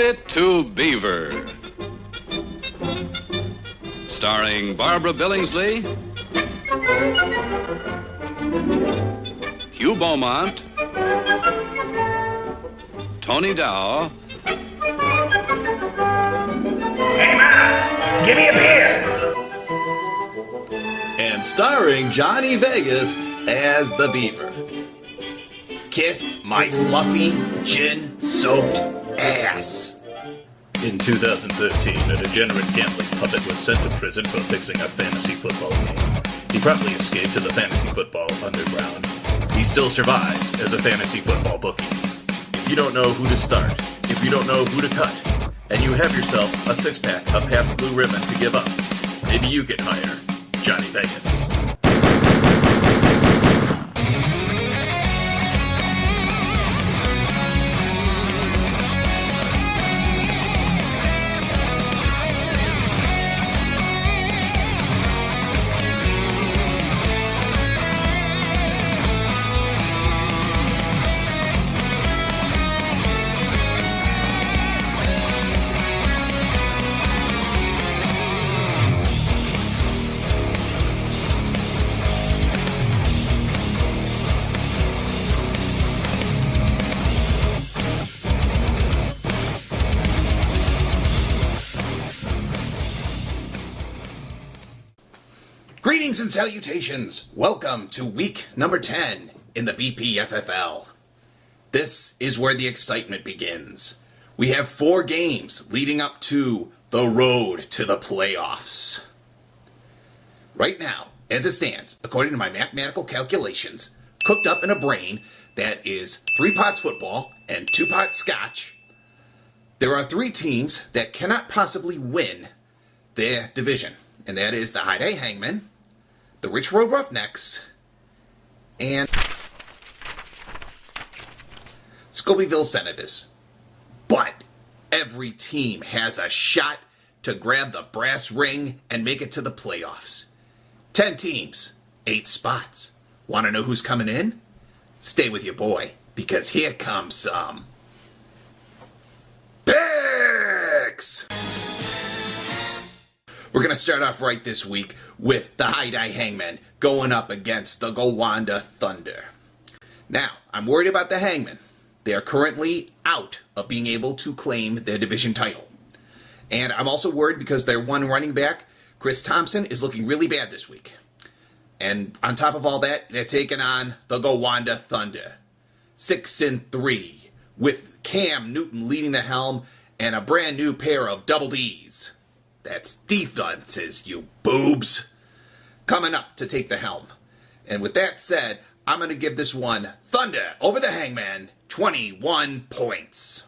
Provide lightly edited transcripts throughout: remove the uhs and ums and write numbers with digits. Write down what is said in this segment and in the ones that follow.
it to Beaver. Starring Barbara Billingsley, Hugh Beaumont, Tony Dow. Hey, Ma! Give me a beer! And starring Johnny Vegas as the Beaver. Kiss my fluffy, gin-soaked ass. In 2013, a degenerate gambling puppet was sent to prison for fixing a fantasy football game. He promptly escaped to the fantasy football underground. He still survives as a fantasy football bookie. If you don't know who to start, if you don't know who to cut, and you have yourself a six-pack of Pabst Blue Ribbon to give up, maybe you can hire Johnny Vegas. Greetings and salutations. Welcome to week number 10 in the BPFFL. This is where the excitement begins. We have 4 games leading up to the road to the playoffs. Right now, as it stands, according to my mathematical calculations, cooked up in a brain that is 3 pots football and 2 pots scotch, there are 3 teams that cannot possibly win their division. And that is the High-Day Hangmen, the Rich Road Roughnecks, and Scobeyville Senators. But every team has a shot to grab the brass ring and make it to the playoffs. 10 teams, 8 spots. Want to know who's coming in? Stay with your boy, because here comes some picks! We're going to start off right this week with the High-Day Hangmen going up against the Gowanda Thunder. Now, I'm worried about the Hangmen. They are currently out of being able to claim their division title. And I'm also worried because their one running back, Chris Thompson, is looking really bad this week. And on top of all that, they're taking on the Gowanda Thunder. 6-3, with Cam Newton leading the helm and a brand new pair of double Ds. That's defenses, you boobs. Coming up to take the helm. And with that said, I'm going to give this one Thunder over the Hangman, 21 points.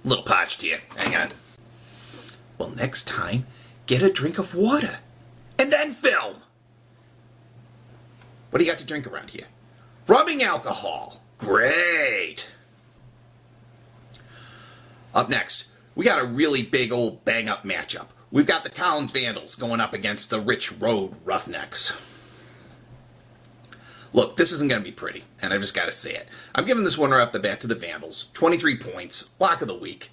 Little parched here. Hang on. Well, next time, get a drink of water. And then film. What do you got to drink around here? Rubbing alcohol. Great. Up next, we got a really big old bang-up matchup. We've got the Collins Vandals going up against the Rich Road Roughnecks. Look, this isn't going to be pretty, and I've just got to say it. I'm giving this one right off the bat to the Vandals. 23 points, lock of the week.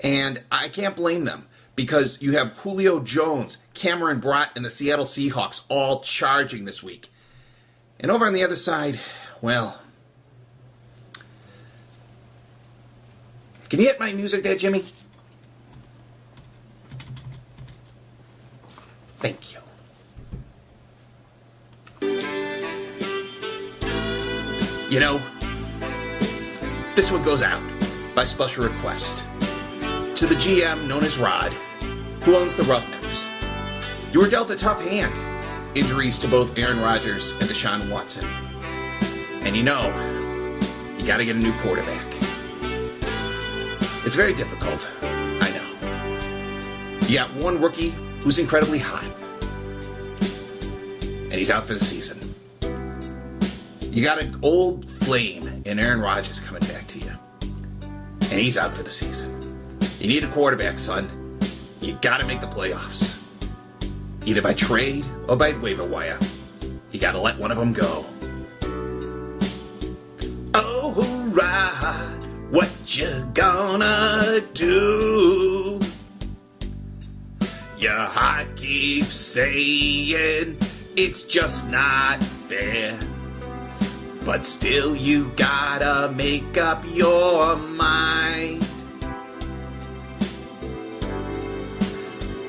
And I can't blame them, because you have Julio Jones, Cameron Brott, and the Seattle Seahawks all charging this week. And over on the other side, well, can you hit my music there, Jimmy? Thank you. You know, this one goes out by special request to the GM known as Rod, who owns the Roughnecks. You were dealt a tough hand. Injuries to both Aaron Rodgers and Deshaun Watson. And you know, you got to get a new quarterback. It's very difficult, I know. You got one rookie who's incredibly hot, and he's out for the season. You got an old flame in Aaron Rodgers coming back to you, and he's out for the season. You need a quarterback, son. You got to make the playoffs, either by trade or by waiver wire. You got to let one of them go. Oh, Rod, what you gonna do? Your heart keeps saying it's just not fair, but still you gotta make up your mind.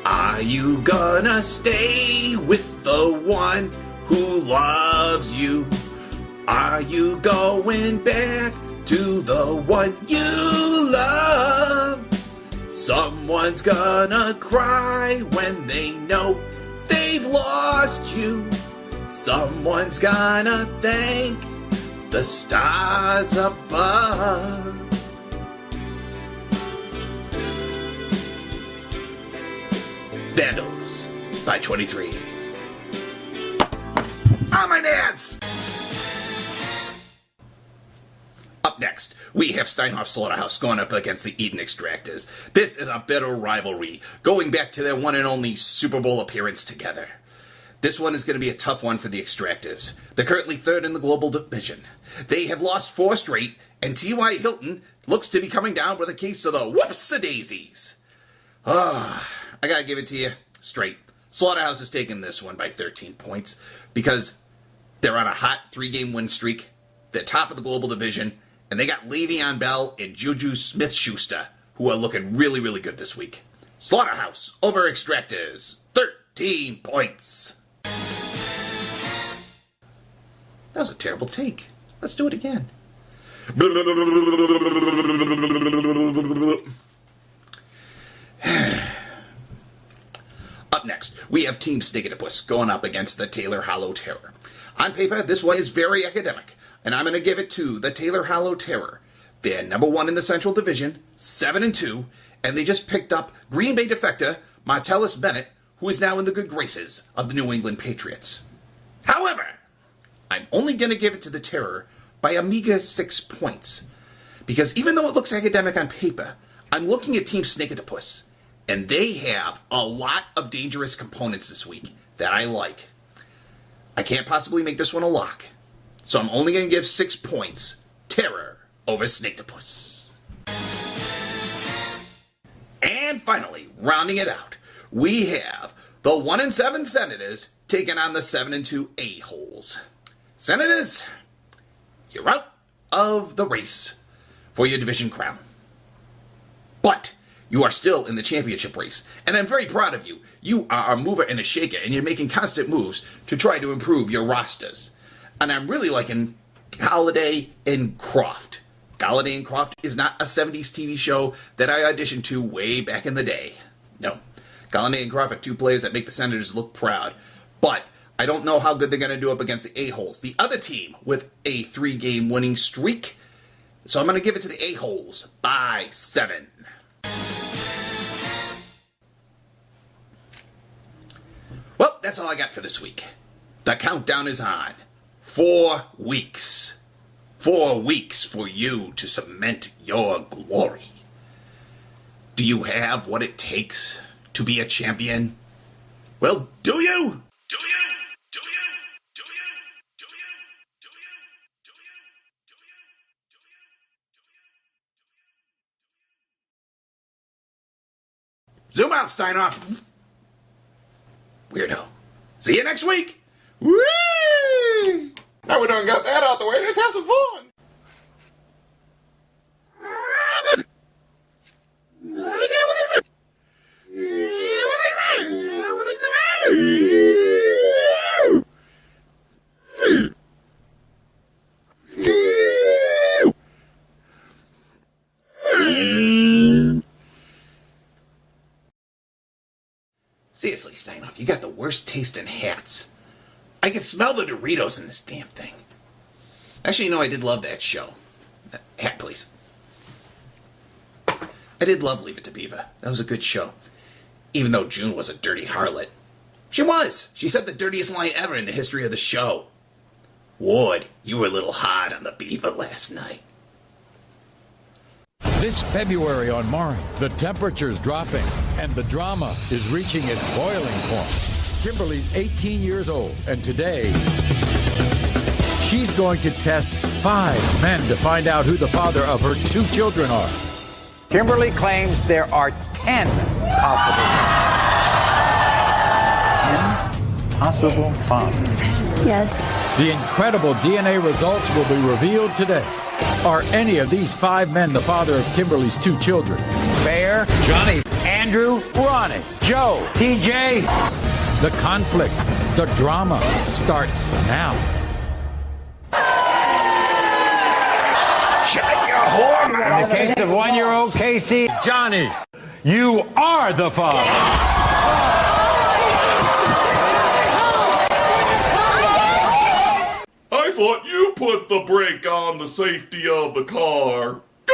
Are you gonna stay with the one who loves you? Are you going back to the one you love? Someone's gonna cry when they know they've lost you. Someone's gonna thank the stars above. Vandals by 23. On my dance! Up next, we have Steinhoff Slaughterhouse going up against the Eden Extractors. This is a bitter rivalry, going back to their one and only Super Bowl appearance together. This one is going to be a tough one for the Extractors. They're currently third in the global division. They have lost 4 straight, and T.Y. Hilton looks to be coming down with a case of the whoops-a-daisies. I gotta give it to you straight. Slaughterhouse is taking this one by 13 points because they're on a hot 3-game win streak. They're top of the global division, and they got Le'Veon Bell and Juju Smith-Schuster, who are looking really, really good this week. Slaughterhouse over Extractors, 13 points. That was a terrible take. Let's do it again. Up next, we have Team Snicketipus going up against the Taylor Hollow Terror. On paper, this one is very academic, and I'm going to give it to the Taylor Hollow Terror. They're number 1 in the Central Division, 7-2, and they just picked up Green Bay defector Martellus Bennett, who is now in the good graces of the New England Patriots. However, I'm only going to give it to the Terror by a meager 6 points, because even though it looks academic on paper, I'm looking at Team Snicketipus, and they have a lot of dangerous components this week that I like. I can't possibly make this one a lock, so I'm only going to give 6 points. Terror over Snicketipus. And finally, rounding it out, we have the 1-7 Senators taking on the 7-2 A-Holes. Senators, you're out of the race for your division crown. But you are still in the championship race, and I'm very proud of you. You are a mover and a shaker, and you're making constant moves to try to improve your rosters. And I'm really liking Galladay and Croft. Galladay and Croft is not a 70s TV show that I auditioned to way back in the day. No. Galladay and Croft are 2 players that make the Senators look proud. But I don't know how good they're going to do up against the A-Holes, the other team with a 3-game winning streak. So I'm going to give it to the A-Holes by 7. Well, that's all I got for this week. The countdown is on. 4 weeks. 4 weeks for you to cement your glory. Do you have what it takes to be a champion? Well, do you? Do you? Do you? Do you? Do you? Do you? Do you? Do you? Zoom out, Steinhoff. Weirdo. See you next week. Whee! Now we done got that out the way. Let's have some fun. Seriously, Steinhoff, you got the worst taste in hats. I can smell the Doritos in this damn thing. Actually, I did love that show. Hat, please. I did love Leave It to Beaver. That was a good show. Even though June was a dirty harlot. She was. She said the dirtiest line ever in the history of the show. Ward, you were a little hard on the beaver last night. This February on Maury, the temperature's dropping and the drama is reaching its boiling point. Kimberly's 18 years old, and today she's going to test 5 men to find out who the father of her 2 children are. Kimberly claims there are 10 possible fathers. Yes. The incredible DNA results will be revealed today. Are any of these 5 men the father of Kimberly's 2 children? Bear, Jonny, Andrew, Ronnie, Joe, TJ. The conflict, the drama starts now. Shut your whore mouth. In the case of 1-year-old Casey, Jonny, you are the father. I thought you put the brake on the safety of the car. Gay!